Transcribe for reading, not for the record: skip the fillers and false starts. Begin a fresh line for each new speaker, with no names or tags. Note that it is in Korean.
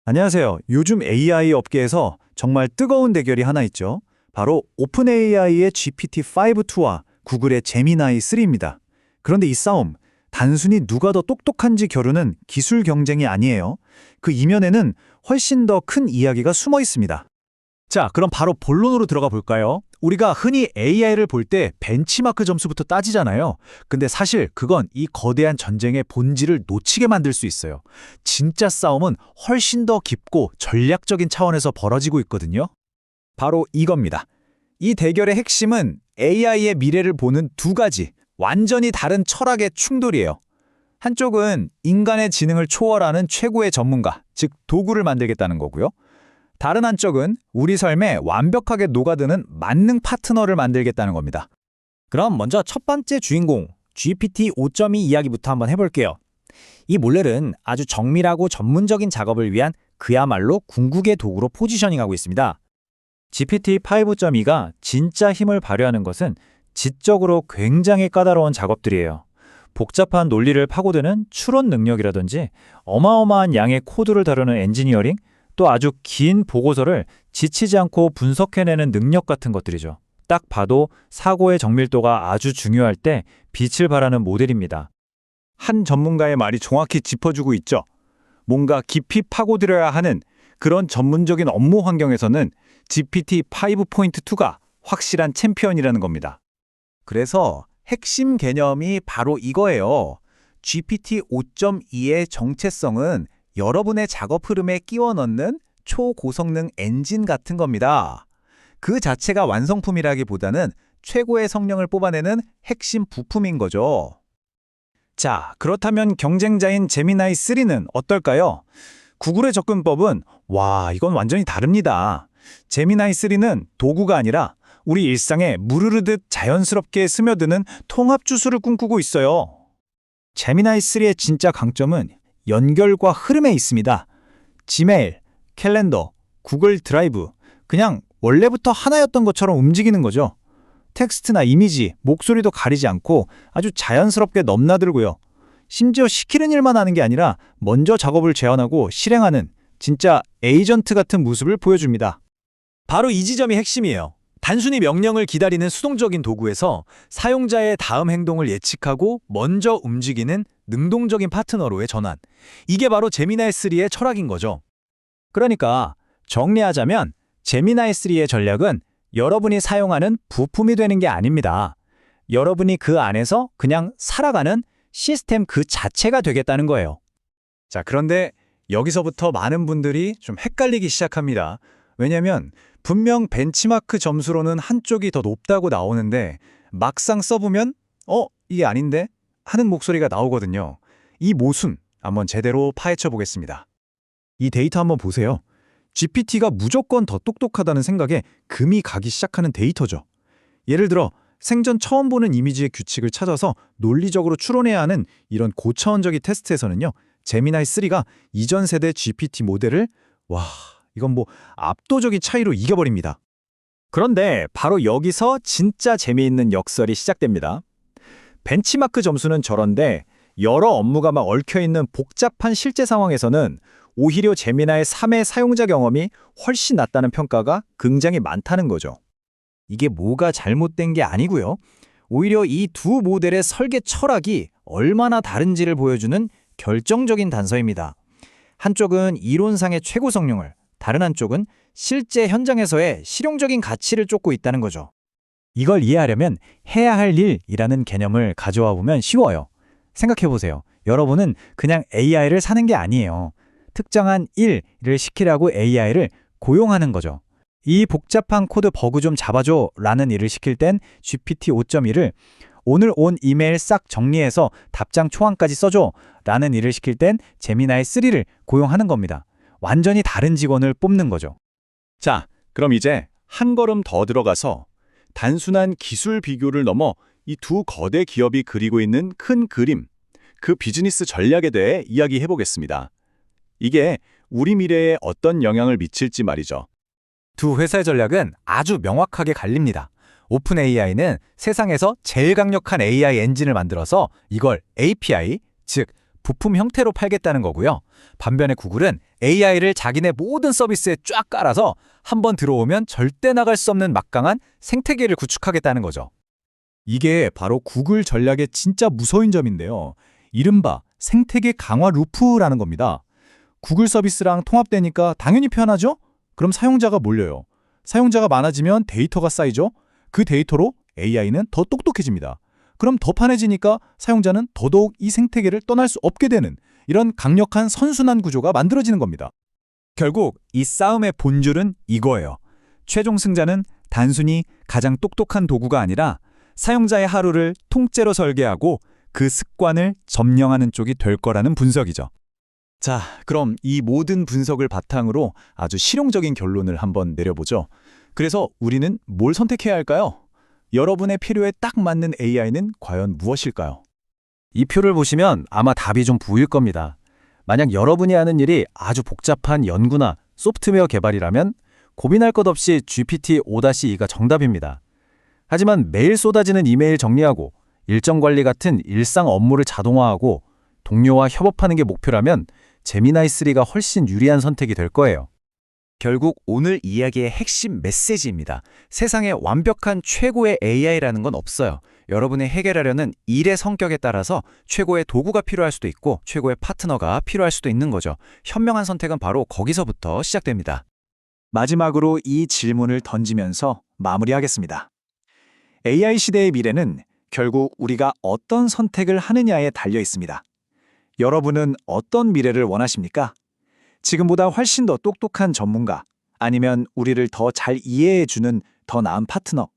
안녕하세요. 요즘 AI 업계에서 정말 뜨거운 대결이 하나 있죠. 바로 오픈 AI의 GPT-5-2와 구글의 제미나이 3입니다. 그런데 이 싸움, 단순히 누가 더 똑똑한지 겨루는 기술 경쟁이 아니에요. 그 이면에는 훨씬 더 큰 이야기가 숨어 있습니다. 자, 그럼 바로 본론으로 들어가 볼까요? 우리가 흔히 AI를 볼 때 벤치마크 점수부터 따지잖아요. 근데 사실 그건 이 거대한 전쟁의 본질을 놓치게 만들 수 있어요. 진짜 싸움은 훨씬 더 깊고 전략적인 차원에서 벌어지고 있거든요. 바로 이겁니다. 이 대결의 핵심은 AI의 미래를 보는 두 가지, 완전히 다른 철학의 충돌이에요. 한쪽은 인간의 지능을 초월하는 최고의 전문가, 즉 도구를 만들겠다는 거고요. 다른 한쪽은 우리 삶에 완벽하게 녹아드는 만능 파트너를 만들겠다는 겁니다.
그럼 먼저 첫 번째 주인공, GPT 5.2 이야기부터 한번 해볼게요. 이 모델은 아주 정밀하고 전문적인 작업을 위한 그야말로 궁극의 도구로 포지셔닝하고 있습니다.
GPT 5.2가 진짜 힘을 발휘하는 것은 지적으로 굉장히 까다로운 작업들이에요. 복잡한 논리를 파고드는 추론 능력이라든지 어마어마한 양의 코드를 다루는 엔지니어링, 또 아주 긴 보고서를 지치지 않고 분석해내는 능력 같은 것들이죠. 딱 봐도 사고의 정밀도가 아주 중요할 때 빛을 발하는 모델입니다. 한 전문가의 말이 정확히 짚어주고 있죠. 뭔가 깊이 파고들어야 하는 그런 전문적인 업무 환경에서는 GPT 5.2가 확실한 챔피언이라는 겁니다. 그래서 핵심 개념이 바로 이거예요. GPT 5.2의 정체성은 여러분의 작업 흐름에 끼워 넣는 초고성능 엔진 같은 겁니다. 그 자체가 완성품이라기보다는 최고의 성능을 뽑아내는 핵심 부품인 거죠. 자, 그렇다면 경쟁자인 제미나이 3는 어떨까요? 구글의 접근법은 이건 완전히 다릅니다. 제미나이 3는 도구가 아니라 우리 일상에 물 흐르듯 자연스럽게 스며드는 통합 주술을 꿈꾸고 있어요. 제미나이 3의 진짜 강점은 연결과 흐름에 있습니다. 지메일, 캘린더, 구글 드라이브, 그냥 원래부터 하나였던 것처럼 움직이는 거죠. 텍스트나 이미지, 목소리도 가리지 않고 아주 자연스럽게 넘나들고요. 심지어 시키는 일만 하는 게 아니라 먼저 작업을 제안하고 실행하는 진짜 에이전트 같은 모습을 보여줍니다. 바로 이 지점이 핵심이에요. 단순히 명령을 기다리는 수동적인 도구에서 사용자의 다음 행동을 예측하고 먼저 움직이는 능동적인 파트너로의 전환. 이게 바로 제미나이 3의 철학인 거죠. 그러니까 정리하자면 제미나이 3의 전략은 여러분이 사용하는 부품이 되는 게 아닙니다. 여러분이 그 안에서 그냥 살아가는 시스템 그 자체가 되겠다는 거예요. 자, 그런데 여기서부터 많은 분들이 좀 헷갈리기 시작합니다. 왜냐면 분명 벤치마크 점수로는 한쪽이 더 높다고 나오는데 막상 써보면 이게 아닌데? 하는 목소리가 나오거든요. 이 모순 한번 제대로 파헤쳐 보겠습니다. 이 데이터 한번 보세요. GPT가 무조건 더 똑똑하다는 생각에 금이 가기 시작하는 데이터죠. 예를 들어 생전 처음 보는 이미지의 규칙을 찾아서 논리적으로 추론해야 하는 이런 고차원적인 테스트에서는요. 제미나이 3가 이전 세대 GPT 모델을 이건 압도적인 차이로 이겨버립니다. 그런데 바로 여기서 진짜 재미있는 역설이 시작됩니다. 벤치마크 점수는 저런데 여러 업무가 막 얽혀있는 복잡한 실제 상황에서는 오히려 제미나이 3의 사용자 경험이 훨씬 낫다는 평가가 굉장히 많다는 거죠. 이게 뭐가 잘못된 게 아니고요. 오히려 이 두 모델의 설계 철학이 얼마나 다른지를 보여주는 결정적인 단서입니다. 한쪽은 이론상의 최고 성능을, 다른 한쪽은 실제 현장에서의 실용적인 가치를 쫓고 있다는 거죠. 이걸 이해하려면 해야 할 일이라는 개념을 가져와 보면 쉬워요. 생각해보세요. 여러분은 그냥 AI를 사는 게 아니에요. 특정한 일을 시키라고 AI를 고용하는 거죠. 이 복잡한 코드 버그 좀 잡아줘 라는 일을 시킬 땐 GPT 5.1을 오늘 온 이메일 싹 정리해서 답장 초안까지 써줘 라는 일을 시킬 땐 제미나이 3를 고용하는 겁니다. 완전히 다른 직원을 뽑는 거죠. 자, 그럼 이제 한 걸음 더 들어가서 단순한 기술 비교를 넘어 이 두 거대 기업이 그리고 있는 큰 그림, 그 비즈니스 전략에 대해 이야기해 보겠습니다. 이게 우리 미래에 어떤 영향을 미칠지 말이죠. 두 회사의 전략은 아주 명확하게 갈립니다. 오픈 AI는 세상에서 제일 강력한 AI 엔진을 만들어서 이걸 API, 즉
부품 형태로 팔겠다는 거고요. 반면에 구글은 AI를 자기네 모든 서비스에 쫙 깔아서 한번 들어오면 절대 나갈 수 없는 막강한 생태계를 구축하겠다는 거죠.
이게 바로 구글 전략의 진짜 무서운 점인데요. 이른바 생태계 강화 루프라는 겁니다. 구글 서비스랑 통합되니까 당연히 편하죠? 그럼 사용자가 몰려요. 사용자가 많아지면 데이터가 쌓이죠? 그 데이터로 AI는 더 똑똑해집니다. 그럼 더 편해지니까 사용자는 더더욱 이 생태계를 떠날 수 없게 되는 이런 강력한 선순환 구조가 만들어지는 겁니다.
결국 이 싸움의 본줄은 이거예요. 최종 승자는 단순히 가장 똑똑한 도구가 아니라 사용자의 하루를 통째로 설계하고 그 습관을 점령하는 쪽이 될 거라는 분석이죠.
자, 그럼 이 모든 분석을 바탕으로 아주 실용적인 결론을 한번 내려보죠. 그래서 우리는 뭘 선택해야 할까요? 여러분의 필요에 딱 맞는 AI는 과연 무엇일까요?
이 표를 보시면 아마 답이 좀 보일 겁니다. 만약 여러분이 하는 일이 아주 복잡한 연구나 소프트웨어 개발이라면 고민할 것 없이 GPT-5-2가 정답입니다. 하지만 매일 쏟아지는 이메일 정리하고 일정 관리 같은 일상 업무를 자동화하고 동료와 협업하는 게 목표라면 제미나이 3가 훨씬 유리한 선택이 될 거예요. 결국 오늘 이야기의 핵심 메시지입니다. 세상에 완벽한 최고의 AI라는 건 없어요. 여러분이 해결하려는 일의 성격에 따라서 최고의 도구가 필요할 수도 있고 최고의 파트너가 필요할 수도 있는 거죠. 현명한 선택은 바로 거기서부터 시작됩니다.
마지막으로 이 질문을 던지면서 마무리하겠습니다. AI 시대의 미래는 결국 우리가 어떤 선택을 하느냐에 달려 있습니다. 여러분은 어떤 미래를 원하십니까? 지금보다 훨씬 더 똑똑한 전문가, 아니면 우리를 더 잘 이해해주는 더 나은 파트너,